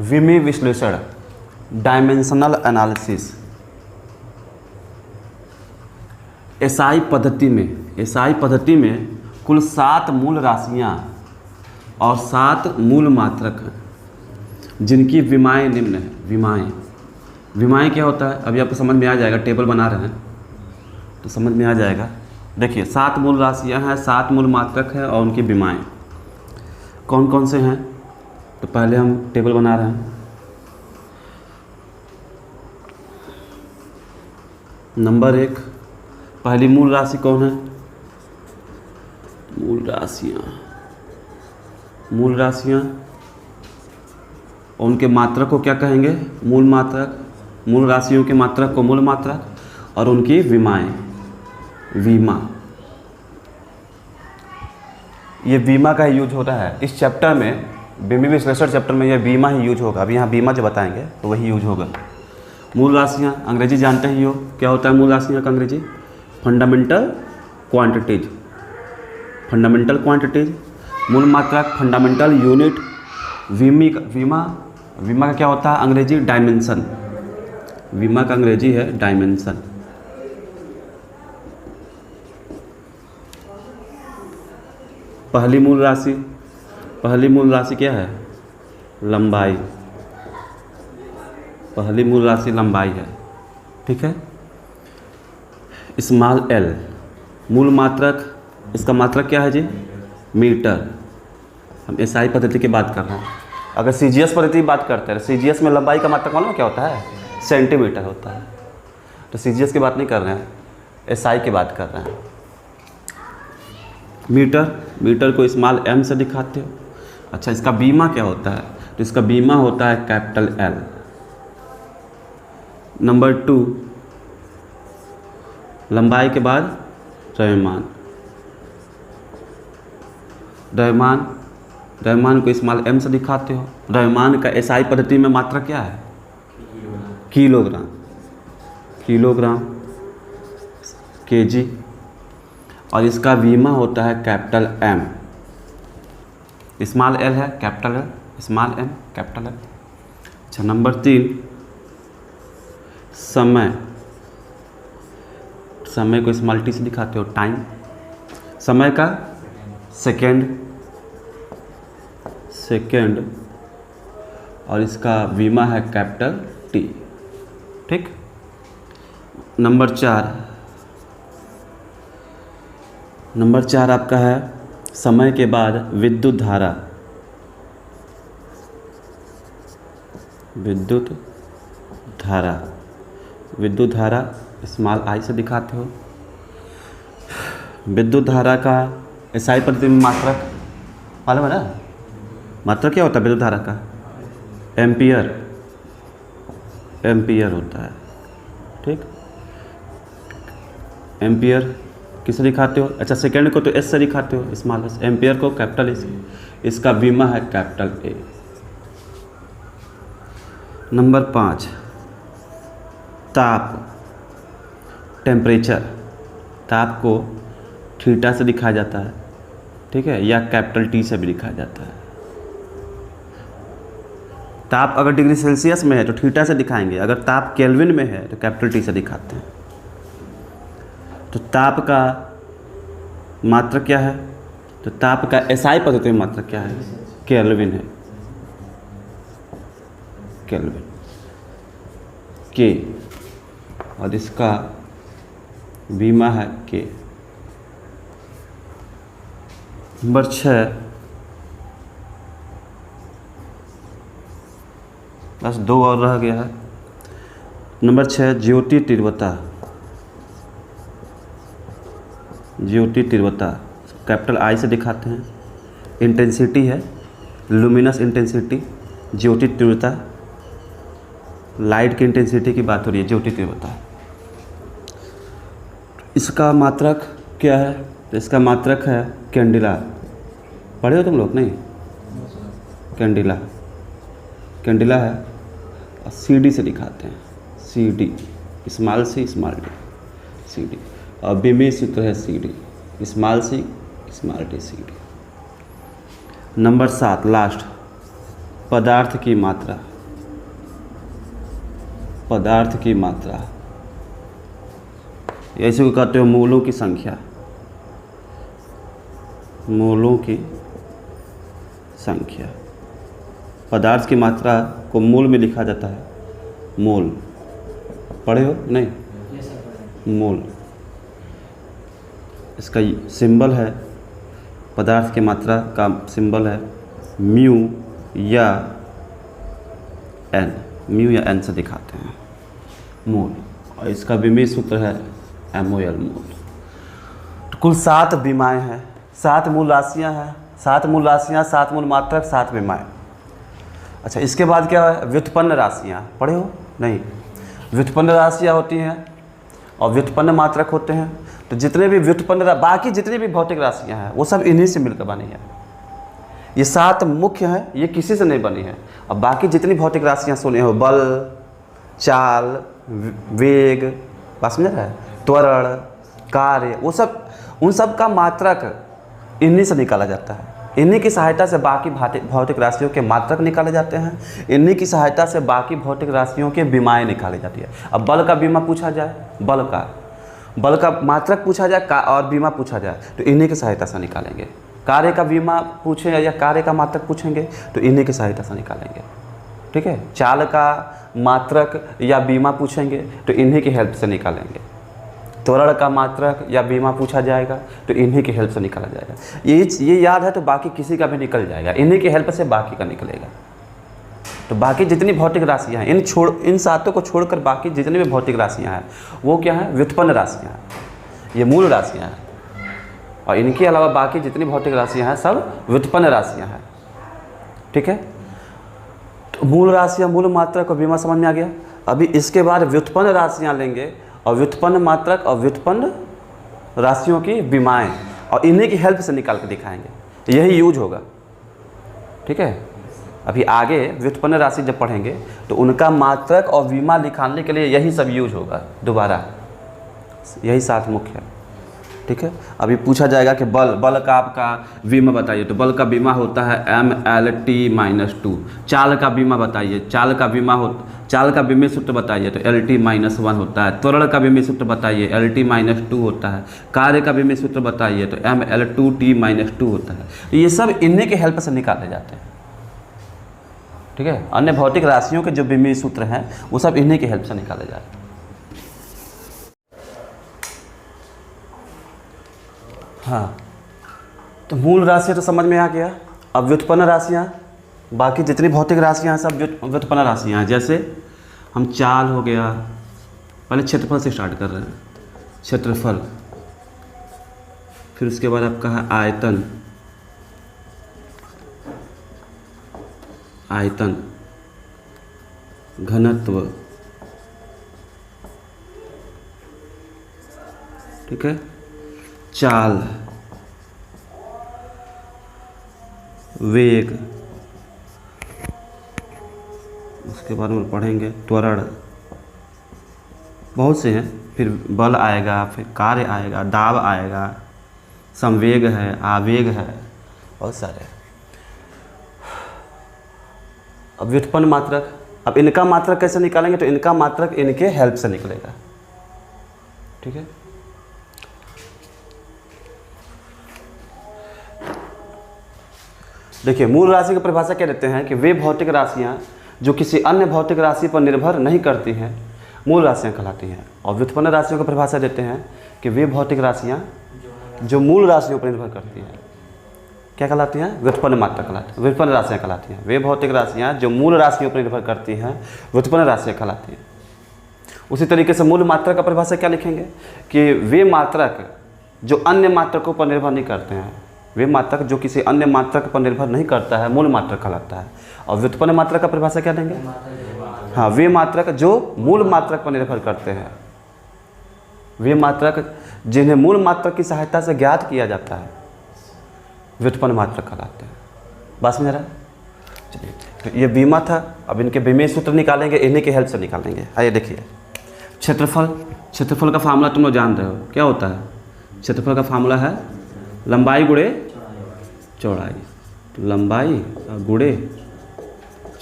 विमी विश्लेषण, dimensional analysis. SI पद्धति में कुल 7 मूल राशियां और 7 मूल मात्रक हैं जिनकी विमाएँ निम्न हैं। विमाएँ क्या होता है अभी आपको समझ में आ जाएगा, टेबल बना रहे हैं तो समझ में आ जाएगा। देखिए 7 मूल राशियां हैं, 7 मूल मात्रक है और उनकी विमाएँ कौन कौन से हैं। तो पहले हम टेबल बना रहे हैं। नंबर 1, पहली मूल राशि कौन है? मूल राशियाँ और उनके मात्रक को क्या कहेंगे? मूल मात्रक। मूल राशियों के मात्रक को मूल मात्रक और उनकी विमाएँ विमा। ये बीमा का यूज होता है इस चैप्टर में, विमी विश्लेषण चैप्टर में ये बीमा ही यूज होगा। अभी यहाँ बीमा जो बताएंगे तो वही यूज होगा। मूल राशियाँ अंग्रेजी जानते ही हो, क्या होता है मूल राशियाँ का अंग्रेजी? Fundamental quantities. मूल मात्रक फंडामेंटल यूनिट। विमा का क्या होता है अंग्रेजी? डायमेंशन। विमा का अंग्रेजी है डायमेंशन। पहली मूल राशि क्या है? लंबाई। पहली मूल राशि लंबाई है, ठीक है। स्मॉल एल मूल मात्रक, इसका मात्रक क्या है जी? मीटर। हम एसआई पद्धति की बात कर रहे हैं। अगर सीजीएस पद्धति की बात करते हैं, सीजीएस में लंबाई का मात्रक मालूम क्या होता है? सेंटीमीटर होता है। तो सीजीएस की बात नहीं कर रहे हैं, एसआई की बात कर रहे हैं। मीटर को स्मॉल एम से दिखाते हो। अच्छा, इसका बीमा क्या होता है? तो इसका बीमा होता है कैपिटल एल। नंबर 2, लंबाई के बाद द्रव्यमान को स्मॉल एम से दिखाते हो। द्रव्यमान का एसआई पद्धति में मात्रक क्या है? Kilogram KG. और इसका बीमा होता है कैपिटल एम। स्मॉल एल है, capital L, small M, capital L. अच्छा, नंबर 3, समय को स्मॉल टी से दिखाते हो। टाइम, समय का सेकेंड और इसका बीमा है कैपिटल टी, ठीक। नंबर 4 आपका है समय के बाद विद्युत धारा स्मॉल आई से दिखाते हो। विद्युत धारा का एसआई पद्धति में मात्रक मालूम है ना? मात्रक क्या होता है विद्युत धारा का? एम्पियर होता है, ठीक। एम्पियर किसे दिखाते हो? अच्छा, सेकेंड को तो एस से दिखाते हो, स्मॉल एस। एम्पियर को कैपिटल एस। इसका बीमा है कैपिटल ए। नंबर 5, ताप, टेम्परेचर। ताप को थीटा से दिखाया जाता है, ठीक है, या कैपिटल टी से भी दिखाया जाता है। ताप अगर डिग्री सेल्सियस में है तो थीटा से दिखाएंगे, अगर ताप केल्विन में है तो कैपिटल टी से दिखाते हैं। तो ताप का मात्रक क्या है? तो ताप का एसआई पद्धति में मात्रक क्या है? केल्विन है, केल्विन के। और इसका बीमा है के। नंबर 6, बस 2 और रह गया है। नंबर 6, ज्योति तीव्रता कैपिटल आई से दिखाते हैं। इंटेंसिटी है, लुमिनस इंटेंसिटी, ज्योति तीव्रता। लाइट की इंटेंसिटी की बात हो रही है, ज्योति तीव्रता। इसका मात्रक क्या है? तो इसका मात्रक है कैंडिला। पढ़े हो तुम लोग? नहीं, कैंडिला है और सीडी से दिखाते हैं। CD, small C small D, CD. और बीमी सूत्र है CD, small C small D, CD. Number 7 last, पदार्थ की मात्रा, पदार्थ की मात्रा, ऐसे को कहते हो मोलों की संख्या, मोलों की संख्या। पदार्थ की मात्रा को मोल में लिखा जाता है, मोल। पढ़े हो नहीं? मोल। इसका सिंबल है, पदार्थ की मात्रा का सिंबल है म्यू या एन, म्यू या एन से दिखाते हैं मोल, और इसका विमेय सूत्र है MOL, मोल। तो कुल 7 विमाएँ हैं, 7 मूल राशियाँ हैं, 7 मूल राशियाँ, 7 मूल मात्रक, 7 विमाएँ। अच्छा, इसके बाद क्या है? व्युत्पन्न राशियाँ। पढ़े हो नहीं? व्युत्पन्न राशियाँ होती हैं और व्युत्पन्न मात्रक होते हैं। तो जितने भी व्युत्पन्न, बाकी जितनी भी भौतिक राशियाँ हैं वो सब इन्हीं से मिलकर बनी है। ये 7 मुख्य हैं, ये किसी से नहीं बनी है। अब बाकी जितनी भौतिक राशियाँ सुने हो, बल, चाल, वेग, बात समझ रहा है, त्वरण, कार्य, वो सब, उन सब का मात्रक इन्हीं से निकाला जाता है। इन्हीं की सहायता से बाकी भौतिक राशियों के मात्रक निकाले जाते हैं। इन्हीं की सहायता से बाकी भौतिक राशियों के विमाएँ निकाली जाती है। अब बल का विमा पूछा जाए, बल का मात्रक पूछा जाए और विमा पूछा जाए तो इन्हीं की सहायता से निकालेंगे। कार्य का विमा पूछे या कार्य का मात्रक पूछेंगे तो इन्हीं की सहायता से निकालेंगे। ठीक है? चाल का मात्रक या बीमा पूछेंगे तो इन्हीं की हेल्प से निकालेंगे। त्वरण का मात्रक या बीमा पूछा जाएगा तो इन्हीं की हेल्प से निकाला जाएगा। ये याद है तो बाकी किसी का भी निकल जाएगा, इन्हीं की हेल्प से बाकी का निकलेगा। तो बाकी जितनी भौतिक राशियाँ हैं, इन 7 को छोड़कर बाकी जितनी भी भौतिक राशियाँ हैं वो क्या हैं? व्युत्पन्न राशियाँ हैं, ये मूल राशियाँ हैं। और इनके अलावा बाकी जितनी भौतिक राशियाँ हैं सब व्युत्पन्न राशियाँ हैं। ठीक है? तो मूल राशियाँ, मूल मात्रक और विमा समझ में आ गया। अभी इसके बाद व्युत्पन्न राशियाँ लेंगे और व्युत्पन्न मात्रक और व्युत्पन्न राशियों की विमाएँ, और इन्हीं की हेल्प से निकाल कर दिखाएंगे। यही यूज होगा। ठीक है? अभी आगे व्युत्पन्न राशि जब पढ़ेंगे तो उनका मात्रक और विमा निकालने के लिए यही सब यूज होगा दोबारा, यही 7 मुख्य है। ठीक है? अभी पूछा जाएगा कि बल का आपका विमा बताइए, तो बल का विमा होता है MLT-2। चाल का विमा बताइए, चाल का विमेय सूत्र बताइए तो LT-1 होता है। त्वरण का विमेय सूत्र बताइए, LT-2 होता है। कार्य का विमेय सूत्र बताइए तो ML2T-2 होता है। ये सब इन्हीं के हेल्प से निकाले जाते हैं। ठीक है? अन्य भौतिक राशियों के जो विमेय सूत्र हैं वो सब इन्हीं की हेल्प से निकाले जाते हैं। हाँ, तो मूल राशि तो समझ में आ गया। अब व्युत्पन्न राशियाँ, बाकी जितनी भौतिक राशियाँ हैं सब व्युत्पन्न राशियाँ हैं। जैसे हम चाल हो गया, पहले क्षेत्रफल से स्टार्ट कर रहे हैं। क्षेत्रफल, फिर उसके बाद आपका है आयतन, आयतन, घनत्व, ठीक है, चाल, वेग, उसके बाद में पढ़ेंगे त्वरण, बहुत से हैं। फिर बल आएगा, फिर कार्य आएगा, दाब आएगा, संवेग है, आवेग है, बहुत सारे। अब व्युत्पन्न मात्रक, अब इनका मात्रक कैसे निकालेंगे? तो इनका मात्रक इनके हेल्प से निकलेगा। ठीक है? देखिए, मूल राशि की परिभाषा क्या देते हैं कि वे भौतिक राशियाँ जो किसी अन्य भौतिक राशि पर निर्भर नहीं करती हैं मूल राशियाँ कहलाती हैं। और व्युत्पन्न राशियों की परिभाषा देते हैं कि वे भौतिक राशियाँ जो मूल राशियों पर निर्भर करती हैं क्या कहलाती हैं? व्युत्पन्न मात्रक कहलाती हैं, व्युत्पन्न राशियाँ कहलाती हैं। वे भौतिक राशियाँ जो मूल राशियों पर निर्भर करती हैं व्युत्पन्न राशियाँ कहलाती हैं। उसी तरीके से मूल मात्रक का परिभाषा क्या लिखेंगे कि वे मात्रक जो अन्य मात्रकों पर निर्भर नहीं करते हैं, वे मात्रक जो किसी अन्य मात्रक पर निर्भर नहीं करता है मूल मात्रक कहलाता है। और व्युत्पन्न मात्रक का परिभाषा क्या देंगे? हाँ, वे मात्रक जो मूल मात्रक पर निर्भर करते हैं, वे मात्रक जिन्हें मूल मात्रक की सहायता से ज्ञात किया जाता है व्युत्पन्न मात्रक कहलाते हैं। बात समझ रहा है? चलिए, तो ये बीमा था। अब इनके विमेय सूत्र निकालेंगे, इन्हीं के हेल्प से निकालेंगे। आइए देखिए, क्षेत्रफल का फार्मूला तुम लोग जान रहे हो क्या होता है? क्षेत्रफल का फार्मूला है लंबाई गुणे चौड़ाई। तो लंबाई गुणे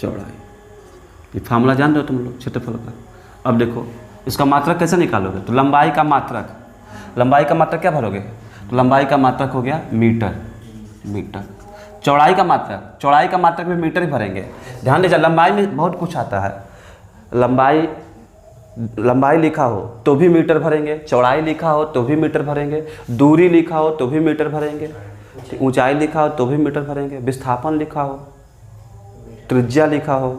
चौड़ाई। ये फार्मूला जान रहे हो तुम लोग क्षेत्रफल का। अब देखो इसका मात्रक कैसे निकालोगे, तो लंबाई का मात्रक, लंबाई का मात्रक क्या भरोगे, तो लंबाई का मात्रक हो गया मीटर, मीटर। चौड़ाई का मात्रक, चौड़ाई का मात्रक भी मीटर ही भरेंगे। ध्यान दीजिए लंबाई में बहुत कुछ आता है, लंबाई, लंबाई लिखा हो तो भी मीटर भरेंगे, चौड़ाई लिखा हो तो भी मीटर भरेंगे, दूरी लिखा हो तो भी मीटर भरेंगे, ऊंचाई लिखा हो तो भी मीटर भरेंगे, विस्थापन लिखा हो, त्रिज्या लिखा हो,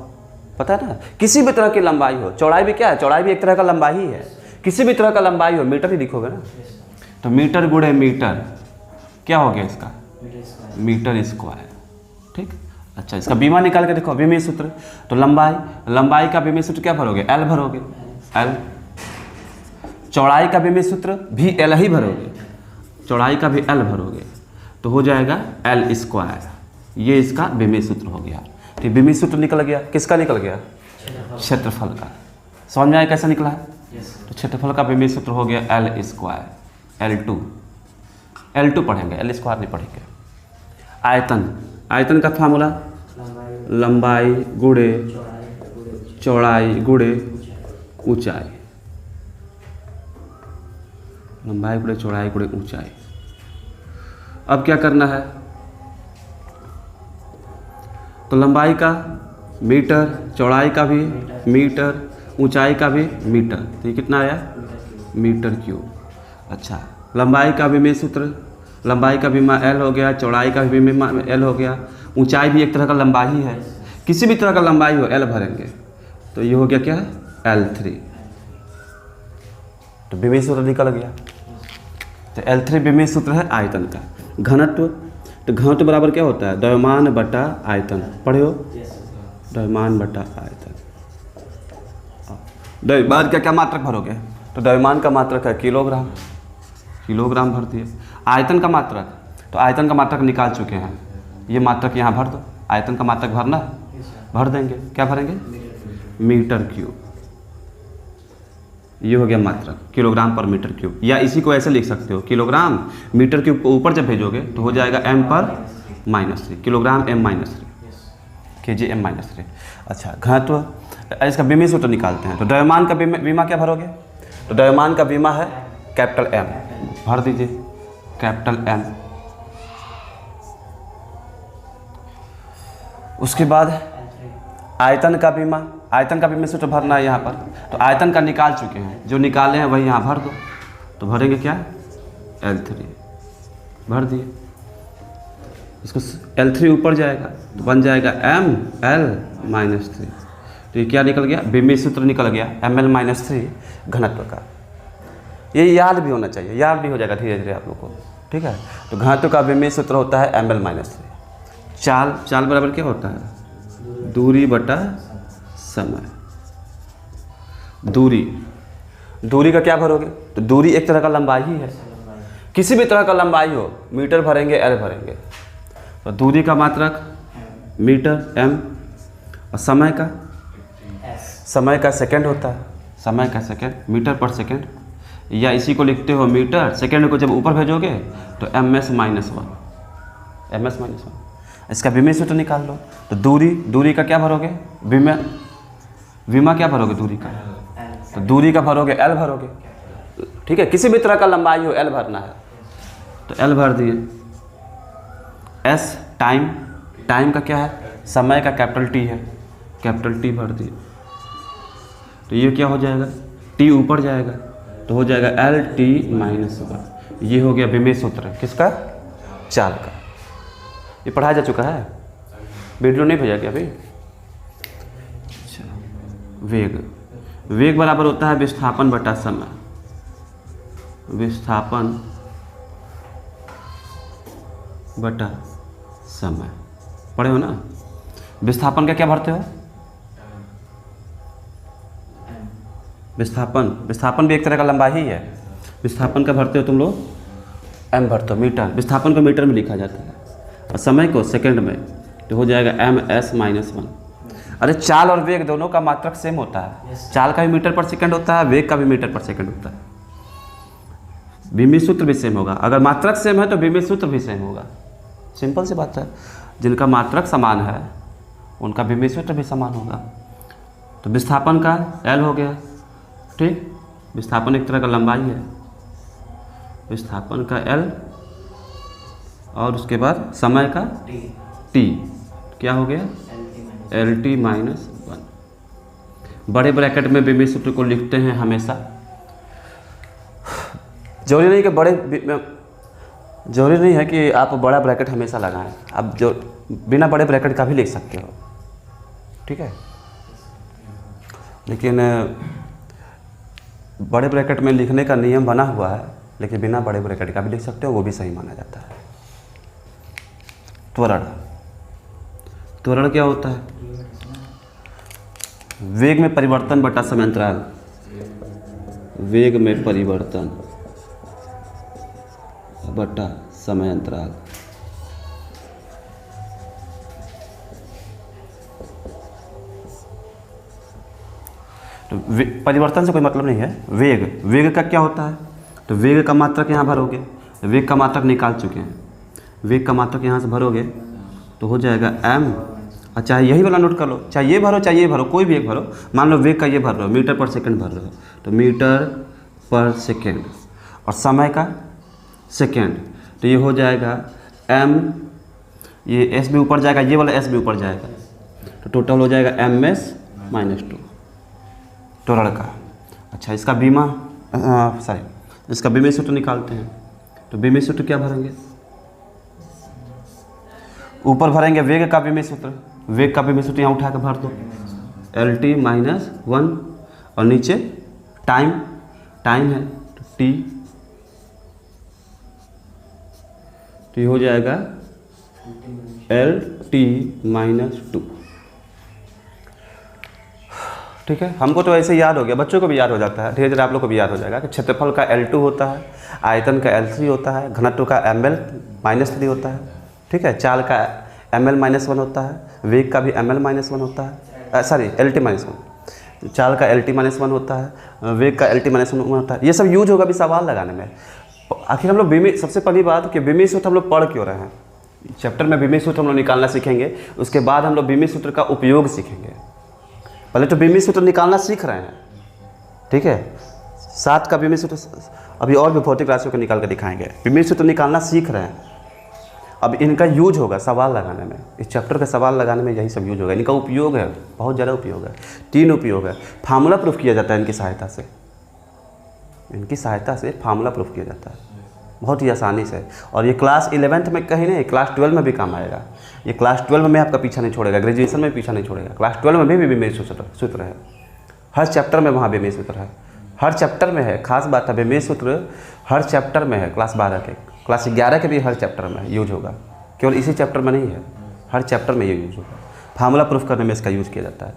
पता है ना, किसी भी तरह की लंबाई हो। चौड़ाई भी क्या है, चौड़ाई भी एक तरह का लंबाई ही है, किसी भी तरह का लंबाई हो मीटर ही लिखोगे ना। तो मीटर गुणे मीटर क्या हो गया इसका, मीटर स्क्वायर। ठीक, अच्छा इसका बीमा निकाल के देखो, विमीय सूत्र। तो लंबाई, लंबाई का विमीय सूत्र क्या भरोगे, एल भरोगे, एल। चौड़ाई का विमीय सूत्र भी एल ही भरोगे, चौड़ाई का भी एल भरोगे, तो हो जाएगा एल स्क्वायर। ये इसका विमीय सूत्र हो गया। ठीक, विमीय सूत्र निकल गया, किसका निकल गया, क्षेत्रफल का। समझ में आया कैसे निकला है। तो क्षेत्रफल का विमीय सूत्र हो गया एल स्क्वायर, L2, L2 पढ़ेंगे, एल स्क्वायर नहीं पढ़ेंगे। आयतन, आयतन का फार्मूला लंबाई गुणे चौड़ाई गुणे ऊंचाई, लंबाई गुणे चौड़ाई गुणे ऊंचाई। अब क्या करना है, तो लंबाई का मीटर, चौड़ाई का भी मीटर, ऊंचाई का भी मीटर, तो ये कितना आया, मीटर क्यूब। अच्छा, लंबाई का विमीय सूत्र, लंबाई का विमा एल हो गया, चौड़ाई का भी विमा एल हो गया, ऊंचाई भी एक तरह का लंबाई ही है, किसी भी तरह का लंबाई हो एल भरेंगे। तो ये हो गया क्या है, L3। तो विमीय सूत्र निकल गया। तो L3 विमीय सूत्र है आयतन का। घनत्व, तो घनत्व बराबर क्या होता है, द्रव्यमान बटा आयतन, पढ़े हो, द्रव्यमान बटा आयतन। द्रव्यमान का क्या मात्रक भरोगे, तो द्रव्यमान का मात्रक है किलोग्राम, किलोग्राम भर दिए। आयतन का मात्रक, तो आयतन का मात्रक निकाल चुके हैं, ये मात्रक यहाँ भर दो, आयतन का मात्रक भरना है, भर देंगे, क्या भरेंगे, मीटर क्यूब। ये हो गया मात्रक, किलोग्राम पर मीटर क्यूब। या इसी को ऐसे लिख सकते हो, किलोग्राम मीटर क्यूब को ऊपर जब भेजोगे तो हो जाएगा m पर -3, किलोग्राम m-3, kg m-3। अच्छा, घनत्व, इसका विमीय सूत्र निकालते हैं। तो द्रव्यमान का बीमा क्या भरोगे, तो द्रव्यमान का बीमा है कैपिटल M, भर दीजिए कैपिटल M। उसके बाद आयतन का बीमा, आयतन का बीमा सूत्र भरना है यहाँ पर। तो आयतन का निकाल चुके हैं, जो निकाले हैं वही यहाँ भर दो। तो भरेंगे क्या, L3, भर दिए। इसको L3 ऊपर जाएगा तो बन जाएगा ml-3। तो ये क्या निकल गया, विमीय सूत्र निकल गया ml-3 घनत्व का। ये याद भी होना चाहिए, याद भी हो जाएगा धीरे धीरे आप लोग को। ठीक है, तो घनत्व का विमीय सूत्र होता है ml-3। चाल, चाल बराबर क्या होता है, दूरी बटा समय। दूरी, दूरी का क्या भरोगे, तो दूरी एक तरह का लंबाई ही है, किसी भी तरह का लंबाई हो, मीटर भरेंगे, एल भरेंगे। तो दूरी का मात्रक मीटर m, और समय का, समय का सेकंड होता है, समय का सेकंड, मीटर पर सेकंड। या इसी को लिखते हो मीटर, सेकंड को जब ऊपर भेजोगे तो ms-1, ms-1। इसका विमीय सूत्र निकाल लो। तो दूरी, दूरी का क्या भरोगे, विमा, विमा क्या भरोगे दूरी का, तो दूरी का भरोगे एल भरोगे। ठीक है, किसी भी तरह का लंबाई हो एल भरना है, तो एल भर दिए। एस टाइम, टाइम का क्या है, समय का कैपिटल टी है, कैपिटल टी भर दिए। तो ये क्या हो जाएगा, टी ऊपर जाएगा तो हो जाएगा L-T-1। ये हो गया विमीय सूत्र किसका, चाल का। ये पढ़ाया जा चुका है, वीडियो नहीं भेजा क्या अभी। अच्छा, वेग, वेग बराबर होता है विस्थापन बटा समय, विस्थापन बटा समय, पढ़े हो ना। विस्थापन का क्या भरते हो, विस्थापन, विस्थापन भी एक तरह का लंबाई ही है। विस्थापन का भरते हो तुम लोग, m भरते हो, मीटर, विस्थापन को मीटर में लिखा जाता है और समय को सेकंड में, तो हो जाएगा ms-1। अरे चाल और वेग दोनों का मात्रक सेम होता है, चाल का भी मीटर पर सेकंड होता है, वेग का भी मीटर पर सेकंड होता है। विमीय सूत्र भी सेम होगा, अगर मात्रक सेम है तो विमीय सूत्र भी सेम होगा। सिंपल सी बात है, जिनका मात्रक समान है उनका विमेय सूत्र भी समान होगा। तो विस्थापन का L हो गया, ठीक। विस्थापन एक तरह का लंबाई है, विस्थापन का L और उसके बाद समय का T क्या हो गया LT माइनस 1। बड़े ब्रैकेट में विमेय सूत्र को लिखते हैं हमेशा। जरूरी नहीं है कि आप बड़ा ब्रैकेट हमेशा लगाएं, आप जो बिना बड़े ब्रैकेट का भी लिख सकते हो, ठीक है। लेकिन बड़े ब्रैकेट में लिखने का नियम बना हुआ है, लेकिन बिना बड़े ब्रैकेट का भी लिख सकते हो, वो भी सही माना जाता है। त्वरण, त्वरण क्या होता है? वेग में परिवर्तन बटा समयांतराल, वेग में परिवर्तन बटा समयांतराल। तो परिवर्तन से कोई मतलब नहीं है। वेग का क्या होता है? तो वेग का मात्रक यहाँ भरोगे, वेग का मात्रक निकाल चुके हैं, वेग का मात्रक यहाँ से भरोगे तो हो जाएगा m। अच्छा यही वाला नोट कर लो, चाहे ये भरो चाहे ये भरो, कोई भी एक भरो। मान लो वेग का ये भर रहे हो, मीटर पर सेकंड भर रहे हो, तो मीटर पर सेकंड, और समय का सेकंड, तो ये हो जाएगा m, ये s भी ऊपर जाएगा, ये वाला s भी ऊपर जाएगा, तो टोटल हो जाएगा ms माइनस 2 त्वरण का। अच्छा इसका इसका विमेय सूत्र निकालते हैं। तो विमेय सूत्र क्या भरेंगे? ऊपर भरेंगे वेग का विमेय सूत्र, वेग का विमेय सूत्र यहाँ उठा के भर दो LT माइनस 1, और नीचे टाइम है तो T, तो ये हो जाएगा LT माइनस 2, ठीक है। हमको तो ऐसे याद हो गया, बच्चों को भी याद हो जाता है, धीरे धीरे आप लोग को भी याद हो जाएगा कि क्षेत्रफल का L2 होता है, आयतन का L3 होता है, घनत्व का ml माइनस 3 होता है, ठीक है। चाल का ml माइनस 1 होता है, वेग का भी ml माइनस 1 होता है, सॉरी LT माइनस 1, चाल का LT माइनस 1 होता है, वेग का LT माइनस 1 होता है। ये सब यूज होगा भी सवाल लगाने में। आखिर हम लोग विमेय, सबसे पहली बात कि विमेय सूत्र हम लोग पढ़ क्यों रहे हैं? चैप्टर में विमेय सूत्र हम लोग निकालना सीखेंगे, उसके बाद हम लोग विमेय सूत्र का उपयोग सीखेंगे। पहले तो विमेय सूत्र निकालना सीख रहे हैं, ठीक है। 7 का विमेय सूत्र अभी और भी भौतिक राशियों को निकाल कर दिखाएंगे। विमेय सूत्र निकालना सीख रहे हैं, अब इनका यूज होगा सवाल लगाने में, इस चैप्टर का सवाल लगाने में यही सब यूज होगा। इनका उपयोग है, बहुत ज़्यादा उपयोग है, 3 उपयोग है। फार्मूला प्रूफ किया जाता है इनकी सहायता से, इनकी सहायता से फार्मूला प्रूफ किया जाता है बहुत ही आसानी से। और ये क्लास 11th में कहीं नहीं, क्लास 12 में भी काम आएगा। ये क्लास 12 में आपका पीछा नहीं छोड़ेगा, ग्रेजुएशन में पीछा नहीं छोड़ेगा, क्लास 12 में भी विमेय सूत्र है, हर चैप्टर में वहाँ विमेय सूत्र है, हर चैप्टर में है। खास बात है विमेय सूत्र हर चैप्टर में है, क्लास 12 के, क्लास 11 के भी हर चैप्टर में यूज होगा, केवल इसी चैप्टर में नहीं है, हर चैप्टर में ये यूज होगा। फार्मूला प्रूफ करने में इसका यूज किया जाता है,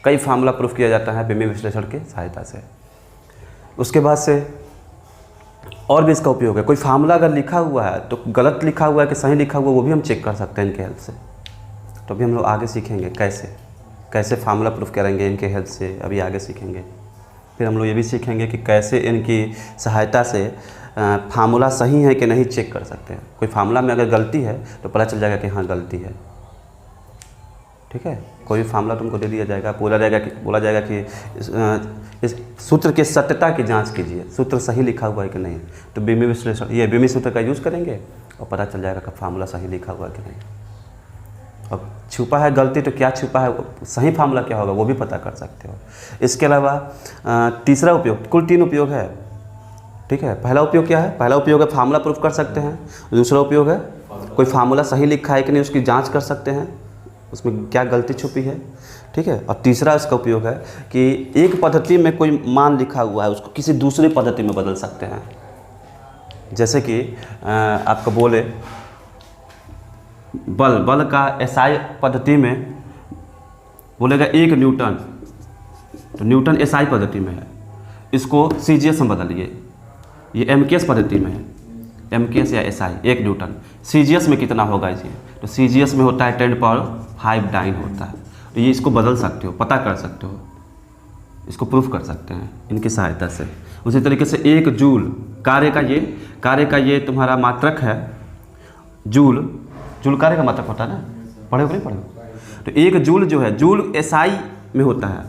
कई फार्मूला प्रूफ किया जाता है विमेय विश्लेषण की सहायता से। उसके बाद से और भी इसका उपयोग है। कोई फार्मूला अगर लिखा हुआ है तो गलत लिखा हुआ है कि सही लिखा हुआ है, वो भी हम चेक कर सकते हैं इनके हेल्प से। तो अभी हम लोग आगे सीखेंगे कैसे फार्मूला प्रूफ करेंगे इनके हेल्प से, अभी आगे सीखेंगे। फिर हम लोग ये भी सीखेंगे कि कैसे इनकी सहायता से फार्मूला सही है कि नहीं चेक कर सकते हैं। कोई फार्मूला में अगर गलती है तो पता चल जाएगा कि हाँ गलती है, ठीक है। कोई भी फार्मूला तुमको दे दिया जाएगा, बोला जाएगा कि इस सूत्र की सत्यता की जांच कीजिए, सूत्र सही लिखा हुआ है कि नहीं। तो विमेय विश्लेषण, ये विमेय सूत्र का यूज़ करेंगे और पता चल जाएगा कि फार्मूला सही लिखा हुआ है कि नहीं। अब छुपा है गलती तो क्या छुपा है, सही फार्मूला क्या होगा वो भी पता कर सकते हो। इसके अलावा तीसरा उपयोग, कुल 3 उपयोग है, ठीक है। पहला उपयोग क्या है? पहला उपयोग है फार्मूला प्रूफ कर सकते हैं। दूसरा उपयोग है कोई फार्मूला सही लिखा है कि नहीं उसकी जांच कर सकते हैं, उसमें क्या गलती छुपी है, ठीक है। और तीसरा इसका उपयोग है कि एक पद्धति में कोई मान लिखा हुआ है उसको किसी दूसरी पद्धति में बदल सकते हैं। जैसे कि आपको बोले बल का SI पद्धति में बोलेगा 1 न्यूटन, तो न्यूटन SI पद्धति में है, इसको CGS में बदलिए, ये MKS पद्धति में है, MKS या SI 1 न्यूटन। CGS में कितना होगा इसे? तो CGS में होता है 10⁵ डाइन होता है। तो ये इसको बदल सकते हो, पता कर सकते हो, इसको प्रूफ कर सकते हैं इनकी सहायता से। उसी तरीके से 1 जूल कार्य का ये तुम्हारा मात्रक है, जूल कार्य का मात्रक होता है ना, पढ़े हो नहीं पढ़े? तो 1 जूल जो है, जूल एसआई में होता है,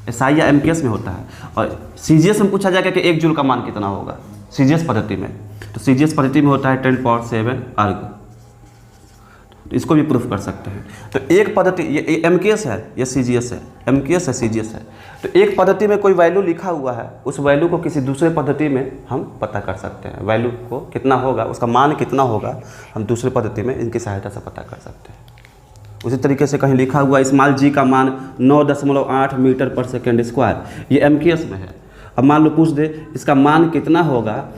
एसआई या एमकेएस में होता है। और सीजीएस में पूछा जाएगा कि 1 जूल का मान कितना होगा सीजीएस पद्धति में, तो सीजीएस पद्धति में होता है 10⁻7 अर्ग। तो इसको भी प्रूफ कर सकते हैं। तो एक पद्धति, ये एमकेएस है, ये सीजीएस है, एमकेएस है, सीजीएस है। तो एक पद्धति में कोई वैल्यू लिखा हुआ है, उस वैल्यू को किसी दूसरे पद्धति में हम पता कर सकते हैं। वैल्यू को कितना होगा, उसका मान कितना होगा, हम दूसरे पद्धति में इनकी सहायता से पता कर सकते हैं। उसी तरीके से कहीं लिखा हुआ स्मॉल जी का मान 9.8 मीटर पर सेकेंड स्क्वायर, ये एमकेएस में है। अब मान लो पूछ दे इसका मान कितना होगा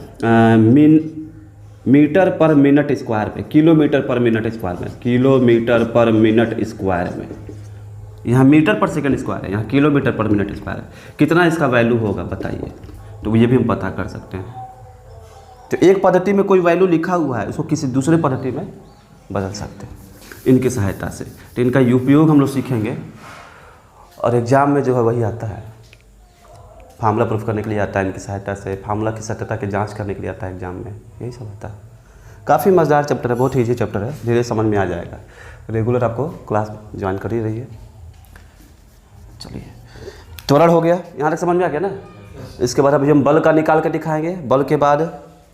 मीटर पर मिनट स्क्वायर में, किलोमीटर पर मिनट स्क्वायर में, किलोमीटर पर मिनट स्क्वायर में। यहाँ मीटर पर सेकंड स्क्वायर है, यहाँ किलोमीटर पर मिनट स्क्वायर है। कितना इसका वैल्यू होगा बताइए, तो ये भी हम पता कर सकते हैं। तो एक पद्धति में कोई वैल्यू लिखा हुआ है, उसको किसी दूसरे पद्धति में बदल सकते हैं इनकी सहायता से। तो इनका उपयोग हम लोग सीखेंगे और एग्ज़ाम में जो है वही आता है, फार्मूला प्रूफ करने के लिए आता है इनकी सहायता से, फार्मूला की सत्यता की जांच करने के लिए आता है एग्जाम में, यही सब आता है। काफ़ी मज़ेदार चैप्टर है, बहुत ईजी चैप्टर है, धीरे समझ में आ जाएगा। रेगुलर आपको क्लास ज्वाइन कर ही रहिए। चलिए, त्वरण हो गया, यहाँ तक समझ में आ गया ना। इसके बाद अभी हम बल का निकाल के दिखाएंगे, बल के बाद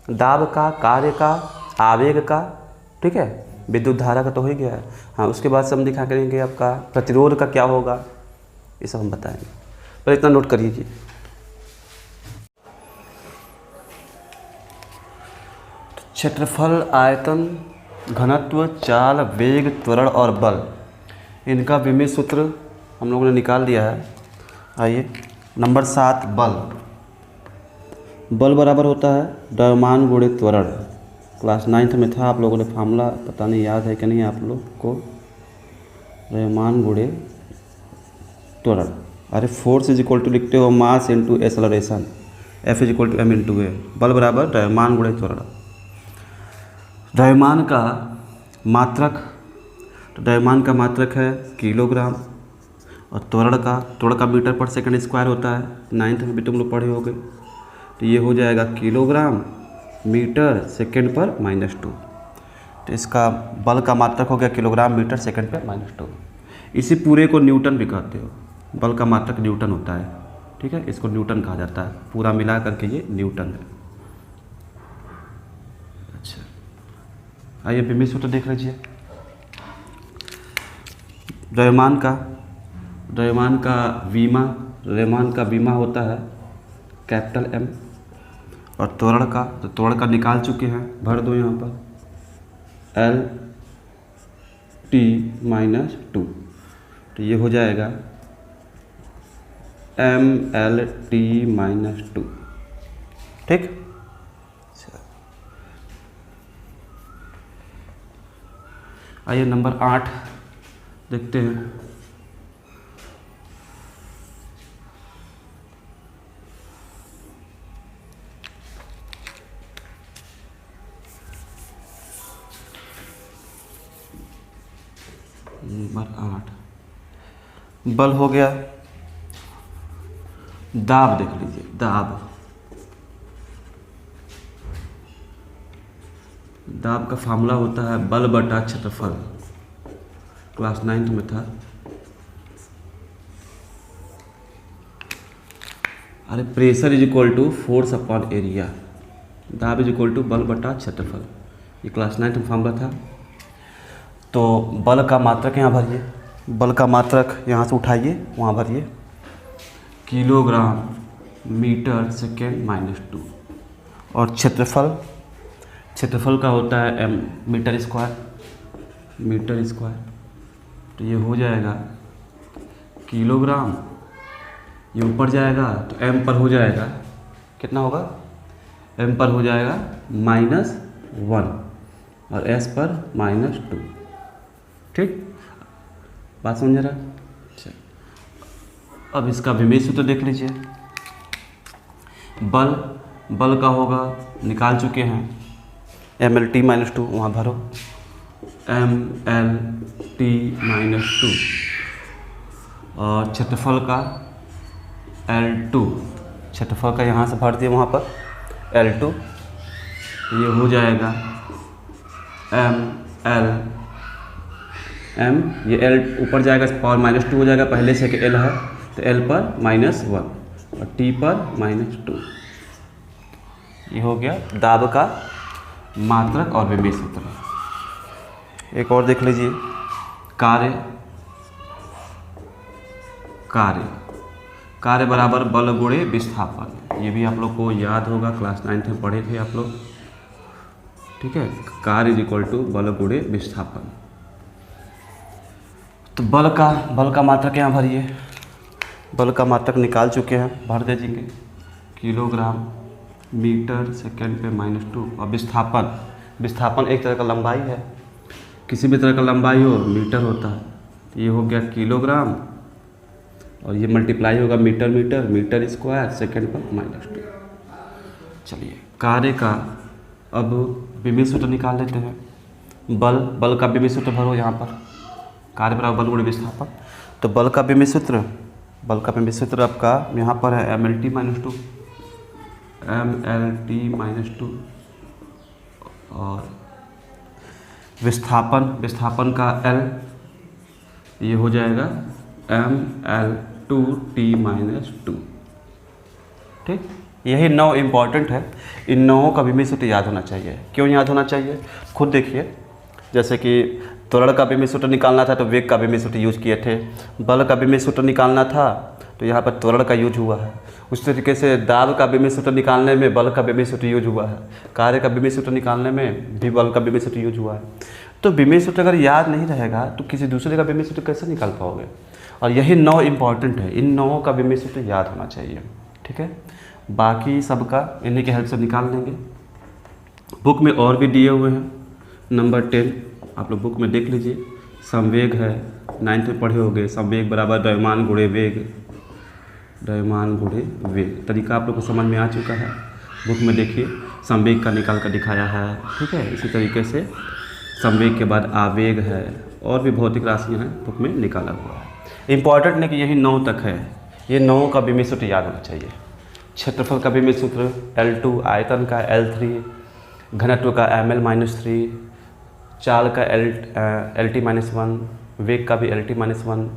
दाब का, कार्य का, आवेग का, ठीक है, विद्युत धारा का तो हो ही गया है। हाँ, उसके बाद से हम दिखा करेंगे आपका प्रतिरोध का क्या होगा, ये सब हम बताएंगे। पर इतना नोट करिए। क्षेत्रफल, आयतन, घनत्व, चाल, वेग, त्वरण और बल, इनका विमेय सूत्र हम लोगों ने निकाल दिया है। आइए, नंबर 7 बल। बल बराबर होता है द्रव्यमान गुणे त्वरण। क्लास 9th में था, आप लोगों ने फार्मूला पता नहीं याद है कि नहीं आप लोग को, द्रव्यमान गुणे त्वरण। अरे फोर्स इज इक्वल टू लिखते हो mass into acceleration, F is equal to m into A. बल बराबर द्रव्यमान गुणे त्वरण। द्रव्यमान का मात्रक, तो द्रव्यमान का मात्रक है किलोग्राम, और त्वरण का मीटर पर सेकंड स्क्वायर होता है, 9th में भी तुम लोग पढ़े होगे। तो ये हो जाएगा किलोग्राम मीटर सेकंड पर -2। तो इसका बल का मात्रक हो गया किलोग्राम मीटर सेकंड पर -2। इसी पूरे को न्यूटन भी कहते हो, बल का मात्रक न्यूटन होता है, ठीक है, इसको न्यूटन कहा जाता है, पूरा मिला करके ये न्यूटन है। अच्छा, आइए विमेय सूत्र देख लीजिए। द्रव्यमान का विमा होता है कैपिटल M, और त्वरण का निकाल चुके हैं, भर दो यहाँ पर L/T-2। तो ये हो जाएगा mL/T-2, ठीक। आइए नंबर 8 देखते हैं। नंबर 8 बल हो गया। दाब देख लीजिए, दाब का फार्मूला होता है बल बटा क्षेत्रफल, क्लास 9th में था। अरे pressure is equal to force upon area, दाब इज इक्वल टू बल बटा क्षेत्रफल, ये क्लास 9th में फार्मूला था। तो बल का मात्रक यहाँ भरिए, बल का मात्रक यहाँ से उठाइए वहाँ भरिए, किलोग्राम मीटर सेकेंड -2, और क्षेत्रफल का होता है m मीटर स्क्वायर। तो ये हो जाएगा किलोग्राम, ये ऊपर जाएगा तो m पर हो जाएगा, कितना होगा, m पर हो जाएगा -1 और s पर -2, ठीक, बात समझ रहा। अब इसका विमेय सूत्र देख लीजिए। बल का होगा, निकाल चुके हैं, mL/T-2 वहाँ भरो, mL/T-2, और क्षेत्रफल का L2, क्षेत्रफल का यहाँ से भर दिए वहाँ पर L2, ये हो जाएगा mL m, ये l ऊपर जाएगा पावर -2 हो जाएगा, पहले से कि l है तो l पर -1 और t पर -2। ये हो गया दाब का मात्रक और विमीय सूत्र। एक और देख लीजिए, कार्य बराबर बल गुणे विस्थापन। ये भी आप लोग को याद होगा, क्लास 9th में पढ़े थे आप लोग, ठीक है। कार्य इज इक्वल टू बल गुणे विस्थापन। तो बल का मात्रक यहाँ भरिए, बल का मात्रक निकाल चुके हैं, भर दीजिए किलोग्राम मीटर सेकेंड पे -2। और विस्थापन एक तरह का लंबाई है, किसी भी तरह का लंबाई हो मीटर होता है। ये हो गया किलोग्राम और ये मल्टीप्लाई होगा मीटर स्क्वायर सेकेंड पर -2। चलिए कार्य का अब विमीय सूत्र निकाल लेते हैं। बल का विमीय सूत्र भरो यहाँ पर, कार्य बराबर बल गुणे विस्थापन। तो बल का विमीय सूत्र आपका यहाँ पर है mLT -2 और विस्थापन का L, ये हो जाएगा mL2T -2। ठीक, यही 9 इम्पॉर्टेंट है। इन 9 का विमीय सूत्र याद होना चाहिए। क्यों याद होना चाहिए, खुद देखिए। जैसे कि त्वरण का विमीय सूत्र निकालना था तो वेग का विमीय सूत्र यूज किए थे, बल का विमीय सूत्र निकालना था तो यहाँ पर त्वरण का यूज हुआ है। उस तरीके से दाब का विमीय सूत्र निकालने में बल का विमीय सूत्र यूज हुआ है, कार्य का विमीय सूत्र निकालने में भी बल का विमीय सूत्र यूज हुआ है। तो विमीय सूत्र अगर याद नहीं रहेगा तो किसी दूसरे का विमीय सूत्र कैसे निकाल पाओगे। और यही 9 इम्पॉर्टेंट है, इन 9 का विमीय सूत्र याद होना चाहिए, ठीक है। बाकी सबका इन्हीं के हेल्प से निकाल लेंगे। बुक में और भी दिए हुए हैं। नंबर 10 आप लोग बुक में देख लीजिए, संवेग है, 9th में पढ़े होंगे। संवेग बराबर द्रव्यमान गुणे वेग। तरीका आप लोग को समझ में आ चुका है। बुक में देखिए संवेग का निकाल कर दिखाया है, ठीक है। इसी तरीके से संवेग के बाद आवेग है और भी भौतिक राशियाँ हैं, बुक में निकाला हुआ है। इम्पॉर्टेंट नहीं कि यही 9 तक है, ये 9 का विमीय सूत्र याद होना चाहिए। क्षेत्रफल का विमीय सूत्र L2, आयतन का L3, घनत्व का mL-3, चाल का LT -1, वेग का भी LT -1,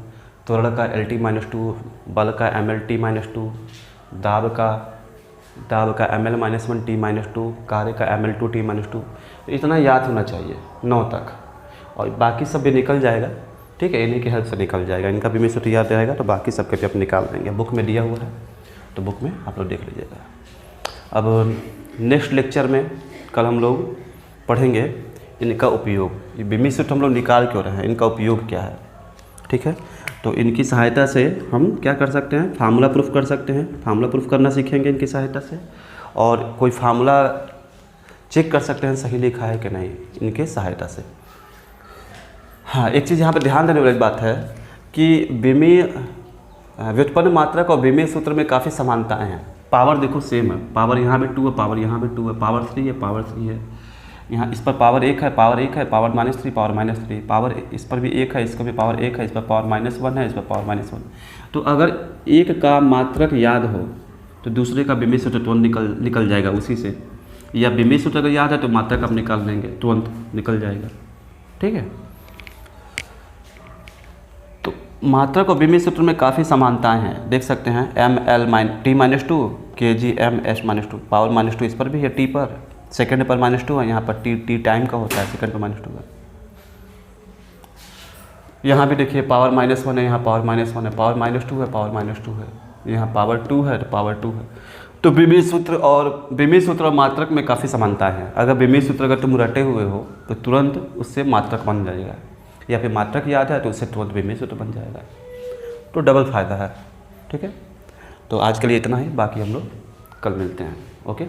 त्वरण का LT -2, बल का mLT -2, दाब का mL-1T -2, कार्य का mL2T -2। इतना याद होना चाहिए 9 तक, और बाकी सब भी निकल जाएगा, ठीक है। इन्हीं की हेल्प से निकल जाएगा। इनका विमीय सूत्र याद रहेगा तो बाकी सबके भी आप निकाल देंगे। बुक में दिया हुआ है तो बुक में आप लोग देख लीजिएगा। अब नेक्स्ट लेक्चर में कल हम लोग पढ़ेंगे इनका उपयोग। ये विमीय सूत्र हम लोग निकाल क्यों रहे हैं, इनका उपयोग क्या है, ठीक है। तो इनकी सहायता से हम क्या कर सकते हैं, फार्मूला प्रूफ कर सकते हैं। फार्मूला प्रूफ करना सीखेंगे इनकी सहायता से, और कोई फार्मूला चेक कर सकते हैं सही लिखा है कि नहीं इनके सहायता से। हाँ, एक चीज़ यहाँ पर ध्यान देने वाली बात है कि विमीय व्युत्पन्न मात्रक और विमीय सूत्र में काफ़ी समानताएं हैं। पावर देखो सेम है, पावर यहाँ भी 2 है, पावर यहाँ भी 2 है, पावर 3 है, पावर 3 है। यहाँ इस पर पावर 1 है, पावर -3, पावर -3, पावर इस पर भी 1 है, इसका भी पावर 1 है, इस पर पावर -1 है, इस पर पावर -1। तो अगर एक का मात्रक याद हो तो दूसरे का विमीय सूत्र तुरंत निकल जाएगा उसी से, या विमीय सूत्र अगर याद है तो मात्रक आप निकाल लेंगे, तुरंत निकल जाएगा, ठीक है। तो मात्रक और विमीय सूत्र में काफ़ी समानताएं हैं, देख सकते हैं। mL-T -2, kg m/s -2, पावर -2 इस पर भी है, t पर, सेकंड पर -2 है, यहाँ पर t टाइम का होता है, सेकंड पर -2 है। यहाँ भी देखिए पावर -1 है, यहाँ पावर -1 है, पावर -2 है, पावर -2 है, यहाँ पावर 2 है तो पावर 2 है। तो विमीय सूत्र और मात्रक में काफ़ी समानताएं हैं। अगर विमीय सूत्र अगर तुम रटे हुए हो तो तुरंत उससे मात्रक बन जाएगा, या फिर मात्रक याद है तो उससे तुरंत विमीय सूत्र बन जाएगा। तो डबल फायदा है, ठीक है। तो आज के लिए इतना ही, बाकी हम लोग कल मिलते हैं। ओके।